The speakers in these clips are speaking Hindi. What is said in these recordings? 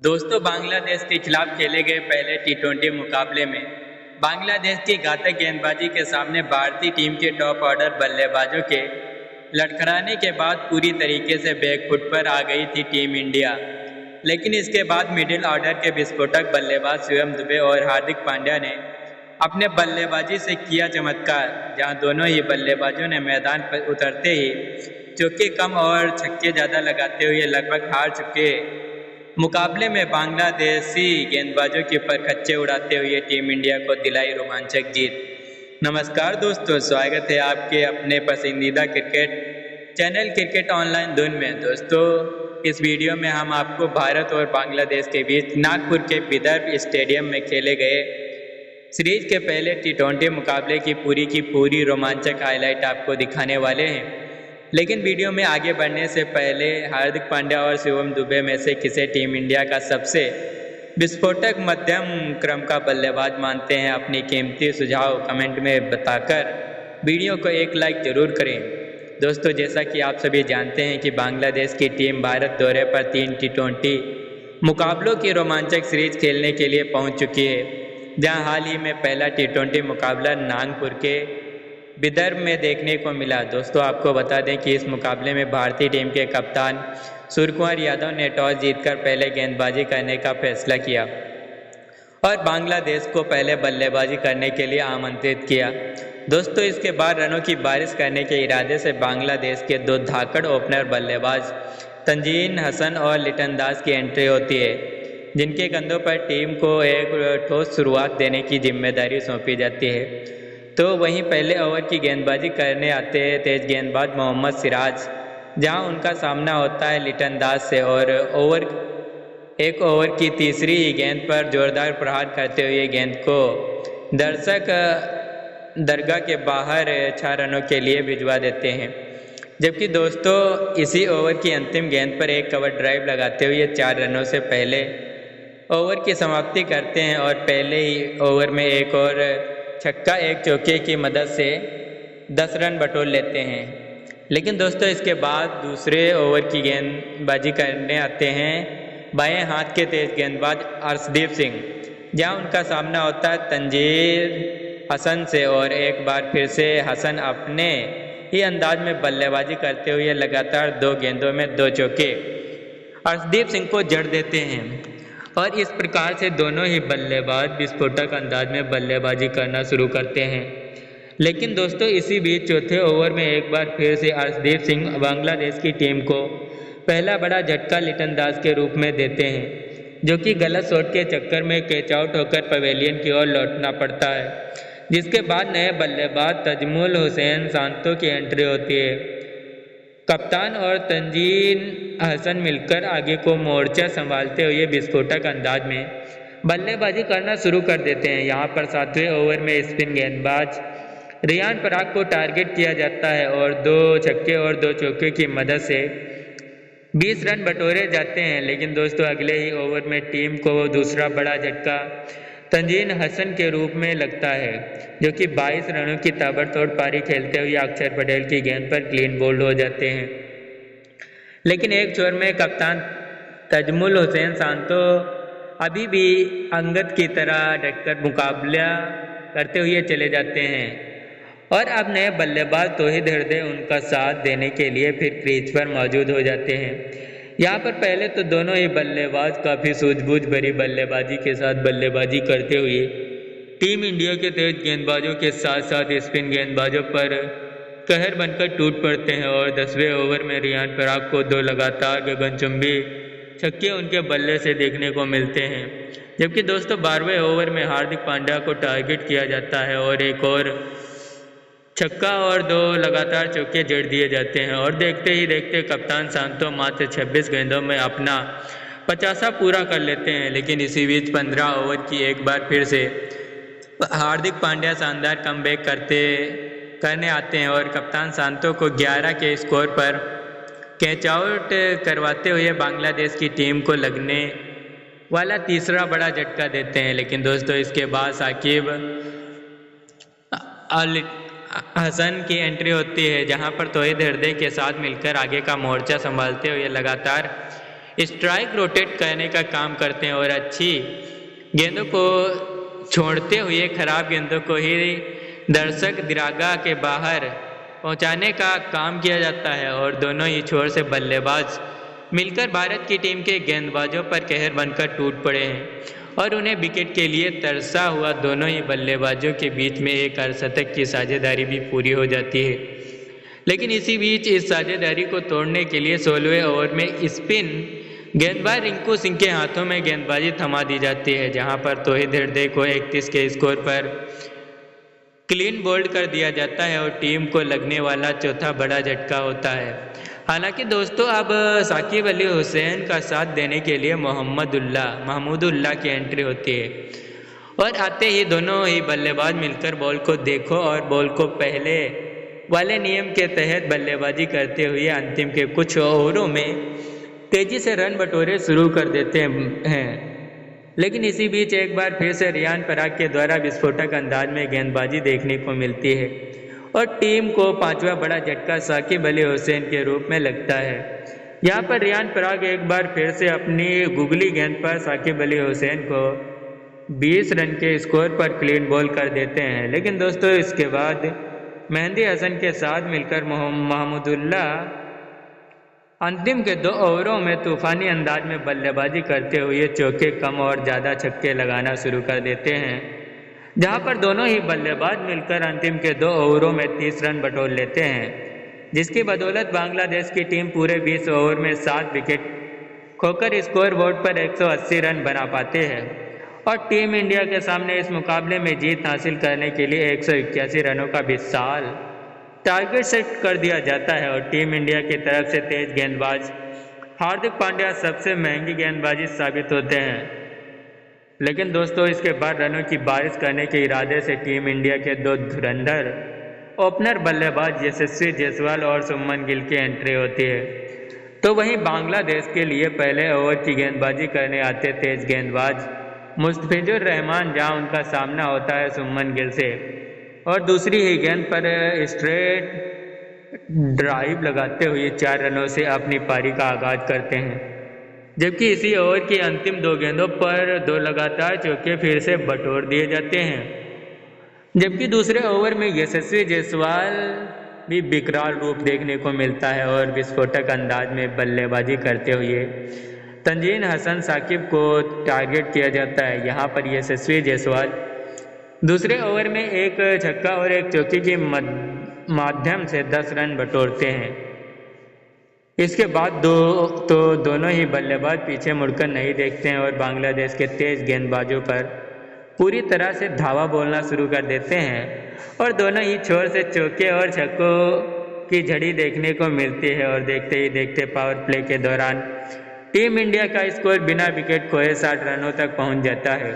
दोस्तों, बांग्लादेश के खिलाफ खेले गए पहले टी20 मुकाबले में बांग्लादेश की घातक गेंदबाजी के सामने भारतीय टीम के टॉप ऑर्डर बल्लेबाजों के लड़खड़ाने के बाद पूरी तरीके से बैकफुट पर आ गई थी टीम इंडिया। लेकिन इसके बाद मिडिल ऑर्डर के विस्फोटक बल्लेबाज शिवम दुबे और हार्दिक पांड्या ने अपने बल्लेबाजी से किया चमत्कार, जहां दोनों ही बल्लेबाजों ने मैदान पर उतरते ही चौके कम और छक्के ज़्यादा लगाते हुए लगभग हार चुके मुकाबले में बांग्लादेशी गेंदबाजों के परखच्चे उड़ाते हुए टीम इंडिया को दिलाई रोमांचक जीत। नमस्कार दोस्तों, स्वागत है आपके अपने पसंदीदा क्रिकेट चैनल क्रिकेट ऑनलाइन धुन में। दोस्तों, इस वीडियो में हम आपको भारत और बांग्लादेश के बीच नागपुर के विदर्भ स्टेडियम में खेले गए सीरीज के पहले टी20 मुकाबले की पूरी रोमांचक हाईलाइट आपको दिखाने वाले हैं। लेकिन वीडियो में आगे बढ़ने से पहले हार्दिक पांड्या और शिवम दुबे में से किसे टीम इंडिया का सबसे विस्फोटक मध्यम क्रम का बल्लेबाज मानते हैं, अपनी कीमती सुझाव कमेंट में बताकर वीडियो को एक लाइक जरूर करें। दोस्तों, जैसा कि आप सभी जानते हैं कि बांग्लादेश की टीम भारत दौरे पर 3 टी20 मुकाबलों की रोमांचक सीरीज खेलने के लिए पहुंच चुकी है, जहां हाल ही में पहला टी20 मुकाबला नागपुर के विदर्भ में देखने को मिला। दोस्तों, आपको बता दें कि इस मुकाबले में भारतीय टीम के कप्तान सूर्यकुमार यादव ने टॉस जीतकर पहले गेंदबाजी करने का फैसला किया और बांग्लादेश को पहले बल्लेबाजी करने के लिए आमंत्रित किया। दोस्तों, इसके बाद रनों की बारिश करने के इरादे से बांग्लादेश के दो धाकड़ ओपनर बल्लेबाज तंजीन हसन और लिटन दास की एंट्री होती है, जिनके कंधों पर टीम को एक ठोस शुरुआत देने की जिम्मेदारी सौंपी जाती है। तो वहीं पहले ओवर की गेंदबाजी करने आते हैं तेज गेंदबाज मोहम्मद सिराज, जहां उनका सामना होता है लिटन दास से और एक ओवर की तीसरी गेंद पर जोरदार प्रहार करते हुए गेंद को दर्शक दरगाह के बाहर 6 रनों के लिए भिजवा देते हैं। जबकि दोस्तों, इसी ओवर की अंतिम गेंद पर एक कवर ड्राइव लगाते हुए 4 रनों से पहले ओवर की समाप्ति करते हैं और पहले ही ओवर में एक और छक्का एक चौके की मदद से 10 रन बटोर लेते हैं। लेकिन दोस्तों, इसके बाद दूसरे ओवर की गेंदबाजी करने आते हैं बाएं हाथ के तेज गेंदबाज अर्शदीप सिंह, जहां उनका सामना होता है तंजीर हसन से और एक बार फिर से हसन अपने ही अंदाज में बल्लेबाजी करते हुए लगातार 2 गेंदों में 2 चौके अर्शदीप सिंह को जड़ देते हैं और इस प्रकार से दोनों ही बल्लेबाज विस्फोटक अंदाज में बल्लेबाजी करना शुरू करते हैं। लेकिन दोस्तों, इसी बीच चौथे ओवर में एक बार फिर से अर्शदीप सिंह बांग्लादेश की टीम को पहला बड़ा झटका लिटन दास के रूप में देते हैं, जो कि गलत शॉट के चक्कर में कैच आउट होकर पवेलियन की ओर लौटना पड़ता है, जिसके बाद नए बल्लेबाज तजमुल हुसैन सांतो की एंट्री होती है। कप्तान और तंजीन हसन मिलकर आगे को मोर्चा संभालते हुए विस्फोटक अंदाज में बल्लेबाजी करना शुरू कर देते हैं। यहाँ पर 7वें ओवर में स्पिन गेंदबाज रियान पराग को टारगेट किया जाता है और 2 छक्के और 2 चौके की मदद से 20 रन बटोरे जाते हैं। लेकिन दोस्तों, अगले ही ओवर में टीम को दूसरा बड़ा झटका तंजीन हसन के रूप में लगता है, जो कि 22 रनों की ताबड़तोड़ पारी खेलते हुए अक्षर पटेल की गेंद पर क्लीन बोल्ड हो जाते हैं। लेकिन एक छोर में कप्तान तजमुल हुसैन सांतो अभी भी अंगद की तरह डटकर मुकाबला करते हुए चले जाते हैं और अब नए बल्लेबाज तौहीद हृदय उनका साथ देने के लिए फिर क्रीज पर मौजूद हो जाते हैं। यहाँ पर पहले तो दोनों ही बल्लेबाज काफ़ी सूझबूझ भरी बल्लेबाजी के साथ बल्लेबाजी करते हुए टीम इंडिया के तेज गेंदबाजों के साथ साथ स्पिन गेंदबाजों पर कहर बनकर टूट पड़ते हैं और 10वें ओवर में रियान पराग को 2 लगातार गगनचुंबी छक्के उनके बल्ले से देखने को मिलते हैं। जबकि दोस्तों, 12वें ओवर में हार्दिक पांड्या को टारगेट किया जाता है और एक और छक्का और 2 लगातार चौके जड़ दिए जाते हैं और देखते ही देखते कप्तान सांतो मात्र 26 गेंदों में अपना 50 पूरा कर लेते हैं। लेकिन इसी बीच 15 ओवर की एक बार फिर से हार्दिक पांड्या शानदार कमबैक करने आते हैं और कप्तान सांतो को 11 के स्कोर पर कैच आउट करवाते हुए बांग्लादेश की टीम को लगने वाला तीसरा बड़ा झटका देते हैं। लेकिन दोस्तों, इसके बाद साकिब हसन की एंट्री होती है, जहां पर तौहीद हृदय के साथ मिलकर आगे का मोर्चा संभालते हुए लगातार स्ट्राइक रोटेट करने का काम करते हैं और अच्छी गेंदों को छोड़ते हुए खराब गेंदों को ही दर्शक दिरागा के बाहर पहुंचाने का काम किया जाता है और दोनों ही छोर से बल्लेबाज मिलकर भारत की टीम के गेंदबाजों पर कहर बनकर टूट पड़े हैं और उन्हें विकेट के लिए तरसा हुआ दोनों ही बल्लेबाजों के बीच में एक अर्धशतक की साझेदारी भी पूरी हो जाती है। लेकिन इसी बीच इस साझेदारी को तोड़ने के लिए 16वें ओवर में स्पिन गेंदबाज रिंकू सिंह के हाथों में गेंदबाजी थमा दी जाती है, जहां पर तौहीद हृदय को 31 के स्कोर पर क्लीन बोल्ड कर दिया जाता है और टीम को लगने वाला चौथा बड़ा झटका होता है। हालांकि दोस्तों अब साकिब अली हुसैन का साथ देने के लिए महमूदुल्लाह की एंट्री होती है और आते ही दोनों ही बल्लेबाज मिलकर बॉल को देखो और बॉल को पहले वाले नियम के तहत बल्लेबाजी करते हुए अंतिम के कुछ ओवरों में तेजी से रन बटोरे शुरू कर देते हैं। लेकिन इसी बीच एक बार फिर से रियान पराग के द्वारा विस्फोटक अंदाज में गेंदबाजी देखने को मिलती है और टीम को पांचवा बड़ा झटका साकिब अली हुसैन के रूप में लगता है। यहाँ पर रियान पराग एक बार फिर से अपनी गुगली गेंद पर साकिब अली हुसैन को 20 रन के स्कोर पर क्लीन बॉल कर देते हैं। लेकिन दोस्तों इसके बाद मेहंदी हसन के साथ मिलकर महमूदुल्लाह अंतिम के 2 ओवरों में तूफानी अंदाज में बल्लेबाजी करते हुए चौके कम और ज़्यादा छक्के लगाना शुरू कर देते हैं, जहां पर दोनों ही बल्लेबाज मिलकर अंतिम के 2 ओवरों में 30 रन बटोर लेते हैं, जिसकी बदौलत बांग्लादेश की टीम पूरे 20 ओवर में 7 विकेट खोकर स्कोर बोर्ड पर 180 रन बना पाते हैं और टीम इंडिया के सामने इस मुकाबले में जीत हासिल करने के लिए 181 रनों का विशाल टारगेट सेट कर दिया जाता है और टीम इंडिया की तरफ से तेज गेंदबाज हार्दिक पांड्या सबसे महंगी गेंदबाजी साबित होते हैं। लेकिन दोस्तों इसके बाद रनों की बारिश करने के इरादे से टीम इंडिया के 2 धुरंधर ओपनर बल्लेबाज यशस्वी जायसवाल और सुमन गिल की एंट्री होती है, तो वहीं बांग्लादेश के लिए पहले ओवर की गेंदबाजी करने आते तेज गेंदबाज मुस्तफिजुर रहमान, जहां उनका सामना होता है सुमन गिल से और दूसरी ही गेंद पर स्ट्रेट ड्राइव लगाते हुए 4 रनों से अपनी पारी का आगाज करते हैं। जबकि इसी ओवर की अंतिम 2 गेंदों पर 2 लगातार चौके फिर से बटोर दिए जाते हैं। जबकि दूसरे ओवर में यशस्वी जायसवाल भी बेकरार रूप देखने को मिलता है और विस्फोटक अंदाज में बल्लेबाजी करते हुए तंजीन हसन साकिब को टारगेट किया जाता है। यहाँ पर यशस्वी जायसवाल दूसरे ओवर में 1 छक्का और 1 चौके के माध्यम से 10 रन बटोरते हैं। इसके बाद दोनों ही बल्लेबाज पीछे मुड़कर नहीं देखते हैं और बांग्लादेश के तेज गेंदबाजों पर पूरी तरह से धावा बोलना शुरू कर देते हैं और दोनों ही छोर से चौके और छक्कों की झड़ी देखने को मिलती है और देखते ही देखते पावर प्ले के दौरान टीम इंडिया का स्कोर बिना विकेट खोए 60 रनों तक पहुंच जाता है।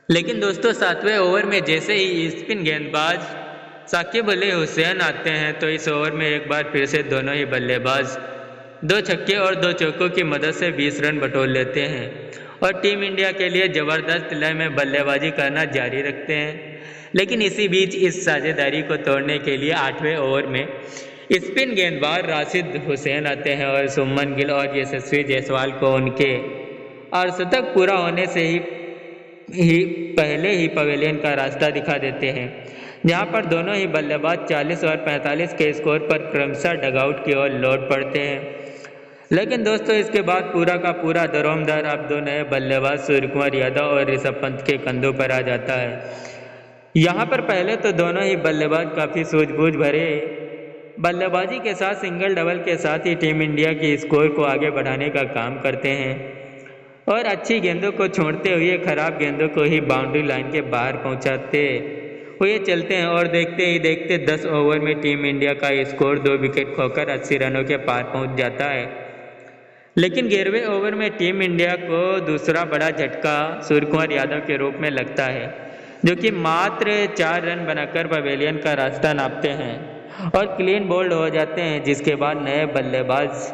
लेकिन दोस्तों 7वें ओवर में जैसे ही स्पिन गेंदबाज साकिब अली हुसैन आते हैं तो इस ओवर में एक बार फिर से दोनों ही बल्लेबाज 2 छक्के और 2 चौकों की मदद से 20 रन बटोर लेते हैं और टीम इंडिया के लिए ज़बरदस्त लय में बल्लेबाजी करना जारी रखते हैं। लेकिन इसी बीच इस साझेदारी को तोड़ने के लिए 8वें ओवर में स्पिन गेंदबाज राशिद हुसैन आते हैं और सुमन गिल और यशस्वी जायसवाल को उनके अर्धशतक पूरा होने से ही पहले ही पवेलियन का रास्ता दिखा देते हैं, जहां पर दोनों ही बल्लेबाज 40 और 45 के स्कोर पर क्रमशः डगआउट की ओर लौट पड़ते हैं। लेकिन दोस्तों इसके बाद पूरा का पूरा दरोमदार अब 2 नए बल्लेबाज सूर्यकुमार यादव और ऋषभ पंत के कंधों पर आ जाता है। यहाँ पर पहले तो दोनों ही बल्लेबाज काफ़ी सूझबूझ भरे बल्लेबाजी के साथ सिंगल डबल के साथ ही टीम इंडिया की स्कोर को आगे बढ़ाने का काम करते हैं और अच्छी गेंदों को छोड़ते हुए खराब गेंदों को ही बाउंड्री लाइन के बाहर पहुंचाते हुए चलते हैं और देखते ही देखते 10 ओवर में टीम इंडिया का स्कोर 2 विकेट खोकर 80 रनों के पार पहुंच जाता है। लेकिन 11वें ओवर में टीम इंडिया को दूसरा बड़ा झटका सूर्यकुमार यादव के रूप में लगता है, जो कि मात्र 4 रन बनाकर पवेलियन का रास्ता नापते हैं और क्लीन बोल्ड हो जाते हैं, जिसके बाद नए बल्लेबाज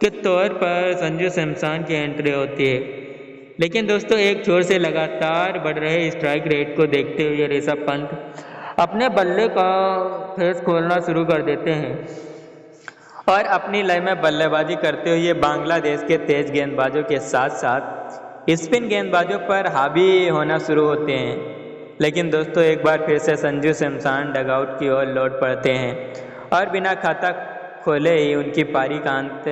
के तौर पर संजू सैमसन की एंट्री होती है। लेकिन दोस्तों एक छोर से लगातार बढ़ रहे स्ट्राइक रेट को देखते हुए ऋषभ पंत अपने बल्ले का फेस खोलना शुरू कर देते हैं और अपनी लय में बल्लेबाजी करते हुए बांग्लादेश के तेज गेंदबाजों के साथ साथ स्पिन गेंदबाजों पर हावी होना शुरू होते हैं। लेकिन दोस्तों एक बार फिर से संजू सैमसन डगआउट की ओर लौट पड़ते हैं और बिना खाता खोले ही उनकी पारी का अंत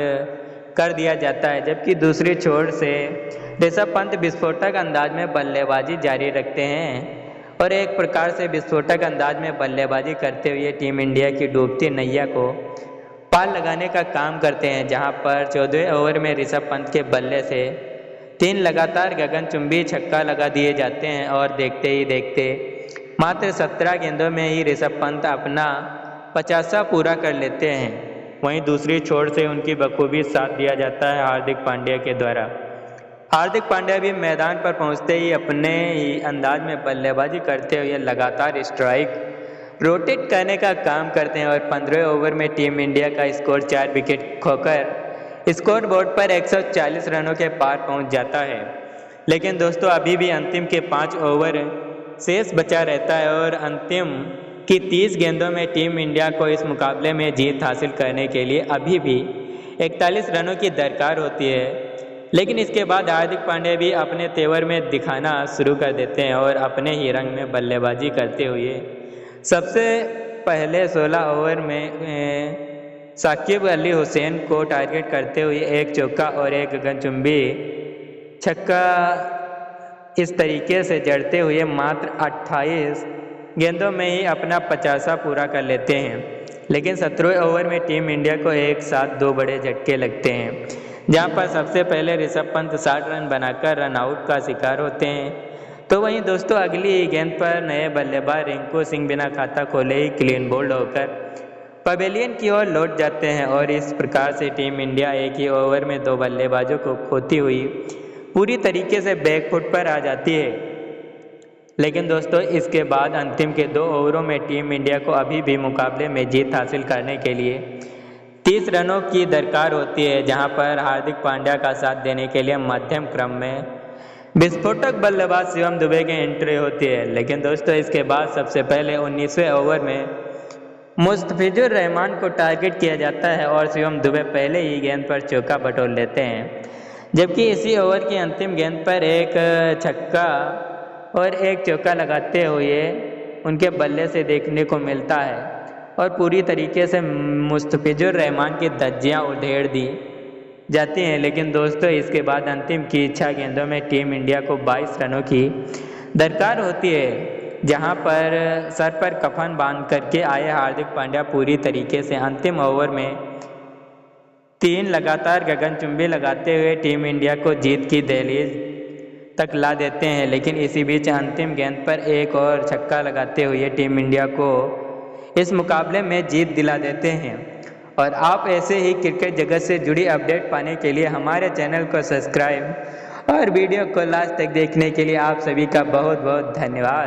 कर दिया जाता है। जबकि दूसरी छोर से ऋषभ पंत विस्फोटक अंदाज में बल्लेबाजी जारी रखते हैं और एक प्रकार से विस्फोटक अंदाज में बल्लेबाजी करते हुए टीम इंडिया की डूबती नैया को पार लगाने का काम करते हैं। जहां पर 14वें ओवर में ऋषभ पंत के बल्ले से 3 लगातार गगनचुंबी छक्का लगा दिए जाते हैं और देखते ही देखते मात्र 17 गेंदों में ही ऋषभ पंत अपना 50वां पूरा कर लेते हैं। वहीं दूसरी छोर से उनकी बखूबी साथ दिया जाता है हार्दिक पांड्या के द्वारा। हार्दिक पांड्या भी मैदान पर पहुंचते ही अपने ही अंदाज में बल्लेबाजी करते हुए लगातार स्ट्राइक रोटेट करने का काम करते हैं और 15वें ओवर में टीम इंडिया का स्कोर 4 विकेट खोकर स्कोर बोर्ड पर 140 रनों के पार पहुंच जाता है। लेकिन दोस्तों अभी भी अंतिम के 5 ओवर शेष बचा रहता है और अंतिम की 30 गेंदों में टीम इंडिया को इस मुकाबले में जीत हासिल करने के लिए अभी भी 41 रनों की दरकार होती है। लेकिन इसके बाद हार्दिक पांड्या भी अपने तेवर में दिखाना शुरू कर देते हैं और अपने ही रंग में बल्लेबाजी करते हुए सबसे पहले 16 ओवर में साकिब अली हुसैन को टारगेट करते हुए एक चौका और एक गगनचुंबी छक्का इस तरीके से जड़ते हुए मात्र 28 गेंदों में ही अपना 50वां पूरा कर लेते हैं। लेकिन 17वें ओवर में टीम इंडिया को एक साथ 2 बड़े झटके लगते हैं, जहां पर सबसे पहले ऋषभ पंत 60 रन बनाकर रन आउट का शिकार होते हैं। तो वहीं दोस्तों अगली गेंद पर नए बल्लेबाज रिंकू सिंह बिना खाता खोले ही क्लीन बोल्ड होकर पवेलियन की ओर लौट जाते हैं और इस प्रकार से टीम इंडिया एक ही ओवर में 2 बल्लेबाजों को खोती हुई पूरी तरीके से बैकफुट पर आ जाती है। लेकिन दोस्तों इसके बाद अंतिम के 2 ओवरों में टीम इंडिया को अभी भी मुकाबले में जीत हासिल करने के लिए 30 रनों की दरकार होती है, जहां पर हार्दिक पांड्या का साथ देने के लिए मध्यम क्रम में विस्फोटक बल्लेबाज शिवम दुबे की एंट्री होती है। लेकिन दोस्तों इसके बाद सबसे पहले 19वें ओवर में मुस्तफिजुर रहमान को टारगेट किया जाता है और शिवम दुबे पहले ही गेंद पर चौका बटोर लेते हैं। जबकि इसी ओवर की अंतिम गेंद पर एक छक्का और एक चौका लगाते हुए उनके बल्ले से देखने को मिलता है और पूरी तरीके से मुस्तफिजुर रहमान की धज्जियां उधेड़ दी जाती हैं। लेकिन दोस्तों इसके बाद अंतिम की 6 गेंदों में टीम इंडिया को 22 रनों की दरकार होती है, जहां पर सर पर कफन बांध करके आए हार्दिक पांड्या पूरी तरीके से अंतिम ओवर में 3 लगातार गगनचुंबी लगाते हुए टीम इंडिया को जीत की दहलीज तक ला देते हैं। लेकिन इसी बीच अंतिम गेंद पर एक और छक्का लगाते हुए टीम इंडिया को इस मुकाबले में जीत दिला देते हैं। और आप ऐसे ही क्रिकेट जगत से जुड़ी अपडेट पाने के लिए हमारे चैनल को सब्सक्राइब और वीडियो को लास्ट तक देखने के लिए आप सभी का बहुत बहुत धन्यवाद।